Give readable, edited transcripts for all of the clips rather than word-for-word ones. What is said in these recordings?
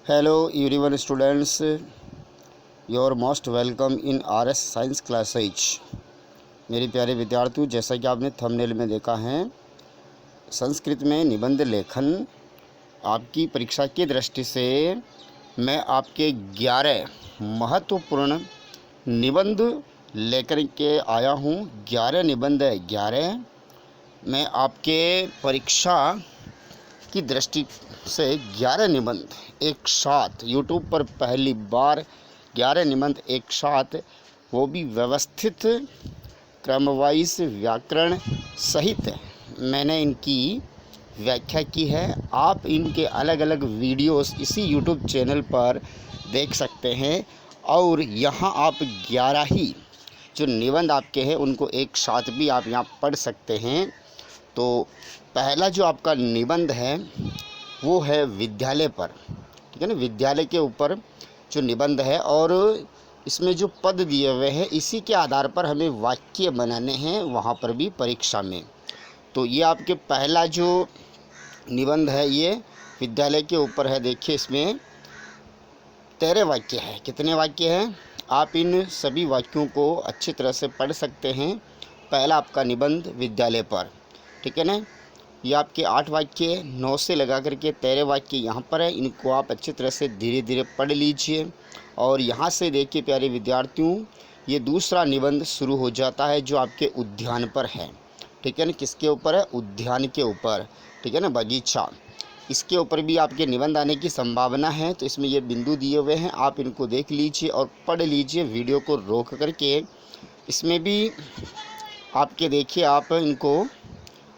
Hello everyone students, you're most welcome in RS science classes. मेरे प्यारे विद्यार्थियों, जैसा कि आपने थंबनेल में देखा है, संस्कृत में निबंध लेखन आपकी परीक्षा की दृष्टि से मैं आपके 11 महत्वपूर्ण निबंध लेकर के आया हूँ। 11 निबंध है। 11 मैं आपके परीक्षा की दृष्टि से 11 निबंध एक साथ यूट्यूब पर पहली बार 11 निबंध एक साथ, वो भी व्यवस्थित क्रमवाइज व्याकरण सहित मैंने इनकी व्याख्या की है। आप इनके अलग अलग वीडियोस इसी यूट्यूब चैनल पर देख सकते हैं और यहाँ आप 11 ही जो निबंध आपके हैं उनको एक साथ भी आप यहाँ पढ़ सकते हैं। तो पहला जो आपका निबंध है वो है विद्यालय पर, ठीक है ना। विद्यालय के ऊपर जो निबंध है और इसमें जो पद दिए हुए हैं इसी के आधार पर हमें वाक्य बनाने हैं वहाँ पर भी परीक्षा में। तो ये आपके पहला जो निबंध है ये विद्यालय के ऊपर है। देखिए इसमें 13 वाक्य है। कितने वाक्य हैं? आप इन सभी वाक्यों को अच्छी तरह से पढ़ सकते हैं। पहला आपका निबंध विद्यालय पर, ठीक है ना। ये आपके 8 वाक्य 9 से लगा करके 13 वाक्य यहाँ पर है। इनको आप अच्छी तरह से धीरे धीरे पढ़ लीजिए। और यहाँ से देखिए प्यारे विद्यार्थियों, ये दूसरा निबंध शुरू हो जाता है जो आपके उद्यान पर है, ठीक है ना। किसके ऊपर है? उद्यान के ऊपर, ठीक है ना, बगीचा। इसके ऊपर भी आपके निबंध आने की संभावना है। तो इसमें ये बिंदु दिए हुए हैं, आप इनको देख लीजिए और पढ़ लीजिए वीडियो को रोक करके। इसमें भी आपके देखिए, आप इनको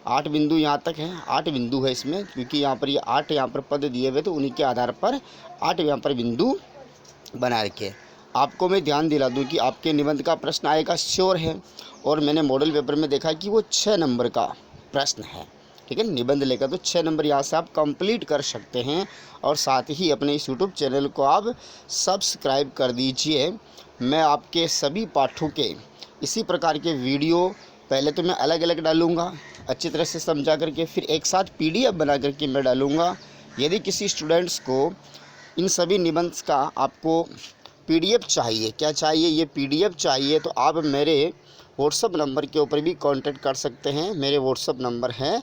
8 बिंदु यहाँ तक है। 8 बिंदु है इसमें, क्योंकि यहाँ पर ये 8 यहाँ पर पद दिए हुए तो उन्हीं के आधार पर 8 यहाँ पर बिंदु बना रखे। आपको मैं ध्यान दिला दूँ कि आपके निबंध का प्रश्न आएगा श्योर है, और मैंने मॉडल पेपर में देखा कि वो 6 नंबर का प्रश्न है, ठीक है। निबंध लेकर तो 6 नंबर यहाँ से आप कंप्लीट कर सकते हैं। और साथ ही अपने इस यूट्यूब चैनल को आप सब्सक्राइब कर दीजिए। मैं आपके सभी पाठों के इसी प्रकार के वीडियो पहले तो मैं अलग अलग डालूंगा अच्छी तरह से समझा करके, फिर एक साथ PDF बना करके मैं डालूंगा। यदि किसी स्टूडेंट्स को इन सभी निबंध का आपको PDF चाहिए, क्या चाहिए, ये PDF चाहिए, तो आप मेरे व्हाट्सअप नंबर के ऊपर भी कांटेक्ट कर सकते हैं। मेरे व्हाट्सअप नंबर है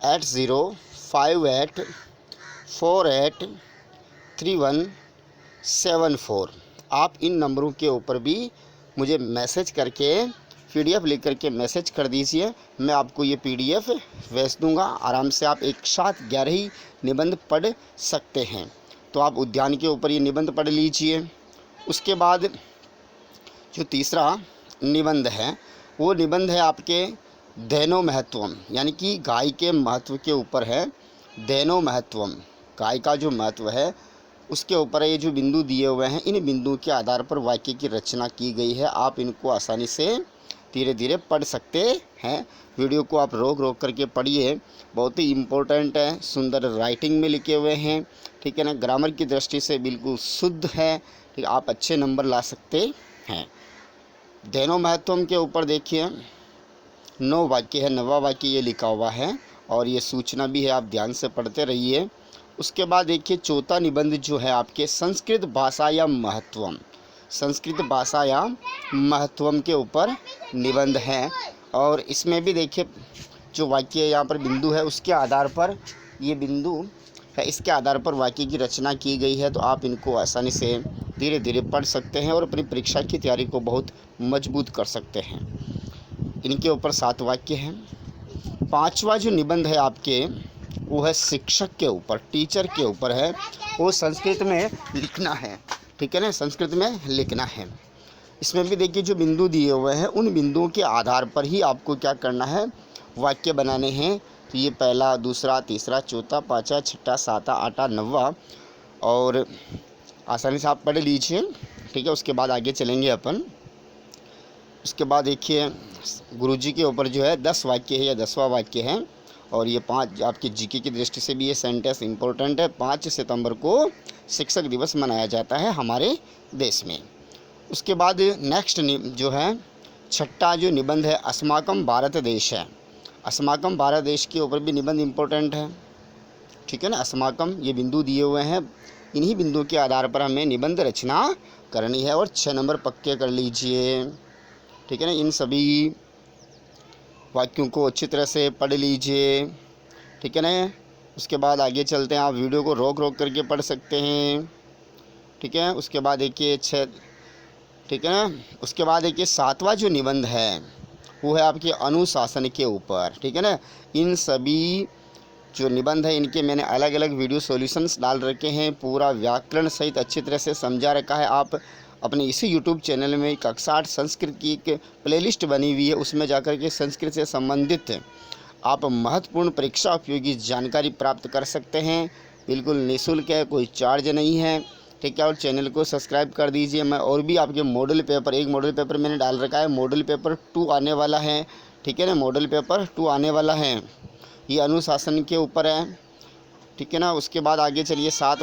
8058483174। आप इन नंबरों के ऊपर भी मुझे मैसेज करके PDF लिख करके मैसेज कर दीजिए। मैं आपको ये PDF भेज दूंगा। आराम से आप एक साथ 11 ही निबंध पढ़ सकते हैं। तो आप उद्यान के ऊपर ये निबंध पढ़ लीजिए। उसके बाद जो तीसरा निबंध है वो निबंध है आपके धेनो महत्वम, यानी कि गाय के महत्व के ऊपर है। धेनो महत्वम, गाय का जो महत्व है उसके ऊपर ये जो बिंदु दिए हुए हैं, इन बिंदुओं के आधार पर वाक्य की रचना की गई है। आप इनको आसानी से धीरे धीरे पढ़ सकते हैं। वीडियो को आप रोक रोक करके पढ़िए, बहुत ही इम्पोर्टेंट है। सुंदर राइटिंग में लिखे हुए हैं, ठीक है ना। ग्रामर की दृष्टि से बिल्कुल शुद्ध है, ठीक। आप अच्छे नंबर ला सकते हैं। धेनो महत्वम के ऊपर देखिए 9 वाक्य है, 9वां वाक्य ये लिखा हुआ है और ये सूचना भी है, आप ध्यान से पढ़ते रहिए। उसके बाद देखिए चौथा निबंध जो है आपके संस्कृत भाषा या महत्वम, संस्कृत भाषा या महत्वम के ऊपर निबंध है। और इसमें भी देखिए जो वाक्य यहाँ पर बिंदु है उसके आधार पर, ये बिंदु है इसके आधार पर वाक्य की रचना की गई है। तो आप इनको आसानी से धीरे धीरे पढ़ सकते हैं और अपनी परीक्षा की तैयारी को बहुत मजबूत कर सकते हैं। इनके ऊपर 7 वाक्य हैं। 5वां जो निबंध है आपके वो है शिक्षक के ऊपर, टीचर के ऊपर है। वो संस्कृत में लिखना है, ठीक है ना, संस्कृत में लिखना है। इसमें भी देखिए जो बिंदु दिए हुए हैं उन बिंदुओं के आधार पर ही आपको क्या करना है, वाक्य बनाने हैं। तो ये पहला, दूसरा, तीसरा, चौथा, 5वां, 6वां, 7वां, 8वां, 9वां, और आसानी से आप पढ़ लीजिए, ठीक है। उसके बाद आगे चलेंगे अपन। उसके बाद देखिए गुरुजी के ऊपर जो है 10 वाक्य है या 10वां वाक्य है। और ये 5 आपके GK की दृष्टि से भी ये सेंटेंस इम्पोर्टेंट है। 5 सितंबर को शिक्षक दिवस मनाया जाता है हमारे देश में। उसके बाद नेक्स्ट जो है 6वां जो निबंध है अस्माकम भारत देश है। अस्माकम भारत देश के ऊपर भी निबंध इम्पोर्टेंट है, ठीक है ना। अस्माकम ये बिंदु दिए हुए हैं इन्हीं बिंदुओं के आधार पर हमें निबंध रचना करनी है और 6 नंबर पक्के कर लीजिए। ठीक है ना। इन सभी वाक्यों को अच्छी तरह से पढ़ लीजिए। ठीक है ना। उसके बाद आगे चलते हैं। आप वीडियो को रोक रोक करके पढ़ सकते हैं। ठीक है। उसके बाद देखिए 6, ठीक है ना। उसके बाद देखिए 7वां जो निबंध है वो है आपके अनुशासन के ऊपर। ठीक है ना। इन सभी जो निबंध है इनके मैंने अलग अलग वीडियो सॉल्यूशंस डाल रखे हैं, पूरा व्याकरण सहित अच्छी तरह से समझा रखा है। आप अपने इसी यूट्यूब चैनल में कक्षा 8 संस्कृत की एक प्लेलिस्ट बनी हुई है, उसमें जाकर के संस्कृत से संबंधित आप महत्वपूर्ण परीक्षा उपयोगी जानकारी प्राप्त कर सकते हैं। बिल्कुल निःशुल्क है, कोई चार्ज नहीं है। ठीक है। और चैनल को सब्सक्राइब कर दीजिए। मैं और भी आपके मॉडल पेपर, एक मॉडल पेपर मैंने डाल रखा है, मॉडल पेपर 2 आने वाला है। ठीक है ना। मॉडल पेपर 2 आने वाला है, ये अनुशासन के ऊपर है। ठीक है ना। उसके बाद आगे चलिए 7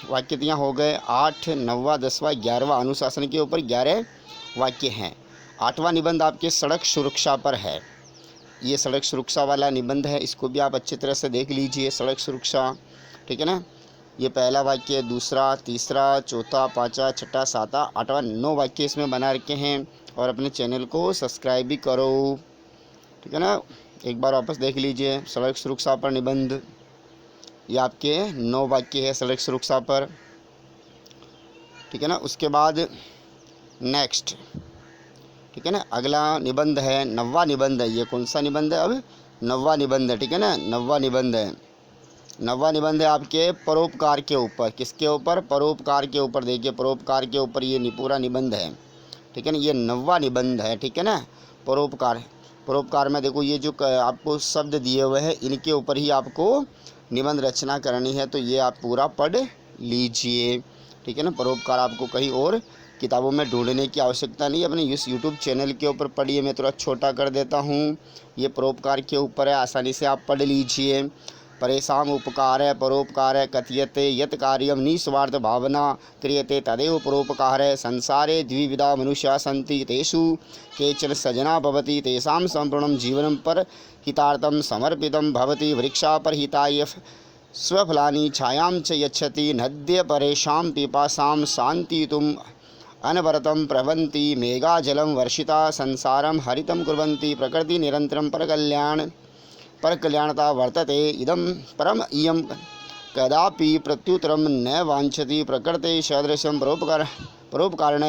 वाक्य यहाँ हो गए। 8, 9वां, 10वां, 11वां अनुशासन के ऊपर 11 वाक्य हैं। 8वां निबंध आपके सड़क सुरक्षा पर है। ये सड़क सुरक्षा वाला निबंध है, इसको भी आप अच्छी तरह से देख लीजिए। सड़क सुरक्षा, ठीक है ना। ये पहला वाक्य, दूसरा, तीसरा, चौथा, 5वां, 6वां, 7वां, 8वां, 9 वाक्य इसमें बना रखे हैं। और अपने चैनल को सब्सक्राइब भी करो। ठीक है ना। एक बार वापस देख लीजिए। सड़क सुरक्षा पर निबंध, ये आपके 9 वाक्य है सड़क सुरक्षा पर। ठीक है ना। उसके बाद नेक्स्ट, ठीक है ना, अगला निबंध है 9वां निबंध है। ये कौन सा निबंध है? अब 9वां निबंध है। ठीक है ना। 9वां निबंध है। 9वां निबंध है आपके परोपकार के ऊपर। किसके ऊपर? परोपकार के ऊपर। देखिए परोपकार के ऊपर ये पूरा निबंध है। ठीक है ना। ये 9वां निबंध है। ठीक है ना। परोपकार, परोपकार में देखो ये जो आपको शब्द दिए हुए हैं इनके ऊपर ही आपको निबंध रचना करनी है, तो ये आप पूरा पढ़ लीजिए। ठीक है ना। परोपकार आपको कहीं और किताबों में ढूंढने की आवश्यकता नहीं है, अपने इस यूट्यूब चैनल के ऊपर पढ़िए। मैं थोड़ा छोटा कर देता हूँ। ये परोपकार के ऊपर है, आसानी से आप पढ़ लीजिए। परेशान उपकार है, परोपकार है। कथयते यत् कार्यम निस्वार्थ भावना क्रियते तदेव परोपकार है। संसारे द्विविधा मनुष्या सन्ति, तेषु केचन सजना भवति, तेषां सम्पूर्णं जीवनं पर हितार्थं समर्पितं भवति। वृक्षा पर हिताय स्वफलानि छायां च यच्छति, नद्य परेषां पिपासां शान्तितुम् अनवरतं प्रवन्ति। मेघाजलं वर्षिता संसारं हरितं कुर्वन्ति। प्रकृति निरन्तरं पर कल्याणता वर्तते। इदं परम इयं कदापि प्रत्युत्तरं न वाञ्छति। प्रकृते सदृशं परोपकारेण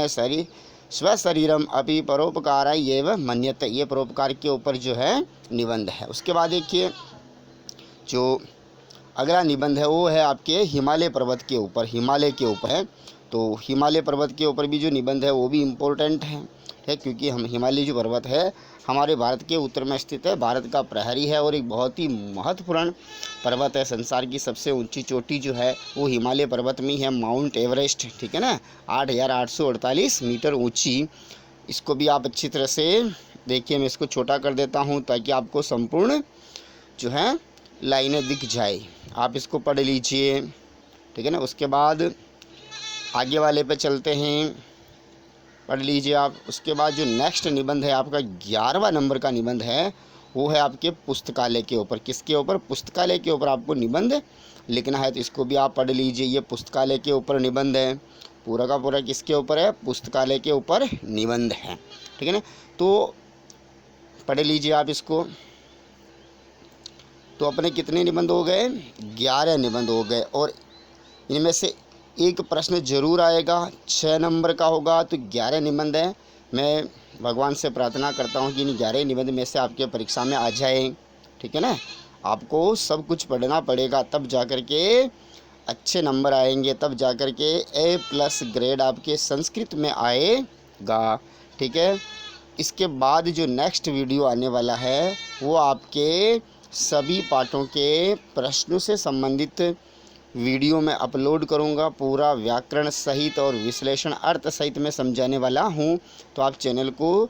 स्वशरीरम अपि परोपकाराय एव मन्यते। ये परोपकार के ऊपर जो है निबंध है। उसके बाद देखिए जो अगला निबंध है वो है आपके हिमालय पर्वत के ऊपर। हिमालय के ऊपर है, तो हिमालय पर्वत के ऊपर भी जो निबंध है वो भी इम्पोर्टेंट है, क्योंकि हम हिमालय जो पर्वत है हमारे भारत के उत्तर में स्थित है, भारत का प्रहरी है और एक बहुत ही महत्वपूर्ण पर्वत है। संसार की सबसे ऊंची चोटी जो है वो हिमालय पर्वत में ही है, माउंट एवरेस्ट। ठीक है ना। 8,848 मीटर ऊंची। इसको भी आप अच्छी तरह से देखिए। मैं इसको छोटा कर देता हूँ ताकि आपको संपूर्ण जो है लाइनें दिख जाए। आप इसको पढ़ लीजिए। ठीक है ना। उसके बाद आगे वाले पे चलते हैं, पढ़ लीजिए आप। उसके बाद जो नेक्स्ट निबंध है आपका 11वां नंबर का निबंध है वो है आपके पुस्तकालय के ऊपर। किसके ऊपर? पुस्तकालय के ऊपर आपको निबंध लिखना है, तो इसको भी आप पढ़ लीजिए। ये पुस्तकालय के ऊपर निबंध है, पूरा का पूरा किसके ऊपर है? पुस्तकालय के ऊपर निबंध है। ठीक है ना। तो पढ़ लीजिए आप इसको। तो अपने कितने निबंध हो गए? 11 निबंध हो गए। और इनमें से एक प्रश्न जरूर आएगा, 6 नंबर का होगा। तो 11 निबंध है। मैं भगवान से प्रार्थना करता हूँ कि इन 11 निबंध में से आपके परीक्षा में आ जाए। ठीक है ना। आपको सब कुछ पढ़ना पड़ेगा, तब जाकर के अच्छे नंबर आएंगे, तब जाकर के A+ ग्रेड आपके संस्कृत में आएगा। ठीक है। इसके बाद जो नेक्स्ट वीडियो आने वाला है वो आपके सभी पाठों के प्रश्नों से संबंधित वीडियो में अपलोड करूंगा। पूरा व्याकरण सहित और विश्लेषण अर्थ सहित मैं समझाने वाला हूं। तो आप चैनल को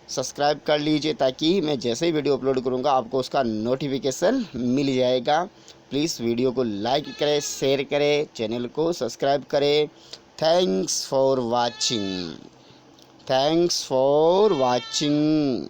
सब्सक्राइब कर लीजिए ताकि मैं जैसे ही वीडियो अपलोड करूंगा आपको उसका नोटिफिकेशन मिल जाएगा। प्लीज़ वीडियो को लाइक करें, शेयर करें, चैनल को सब्सक्राइब करें। Thanks for watching.